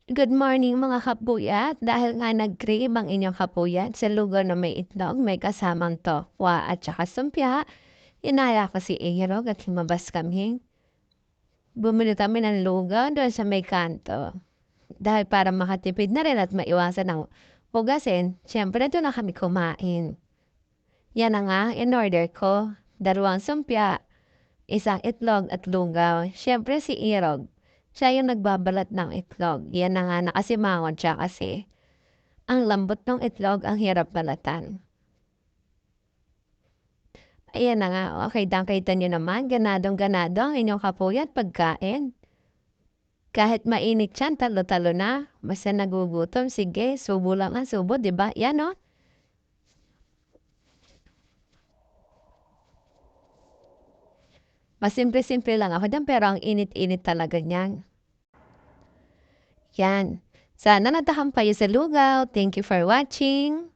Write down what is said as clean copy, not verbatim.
Good morning mga kapuyat! Dahil nga nag-crave ang inyong kapuyat sa lugaw na may itlog, may kasamang tokwa at saka sumpya, inaya ko si Airog at lumabas kami. Bumili kami ng lugaw doon sa may kanto. Dahil para makatipid na rin at maiwasan ang hugasin, syempre doon na kami kumain. Yan na nga, in-order ko. 2 sumpya, isang itlog at lugaw. Syempre si Irog, siya yung nagbabalat ng itlog. Yan na nga, nakasimangon siya kasi ang lambot ng itlog, ang hirap balatan. Ayan na nga, okay, kita niyo naman, ganadong-ganado ang inyong kapuyat pagkain. Kahit mainit yan, talo-talo na. Basta nagugutom, sige, subo lang ang subo, di ba? Yan o. Mas simple-simple lang ako dyan, pero ang init-init talaga niyan. Yan. Sana natahampay sa lugaw. Thank you for watching.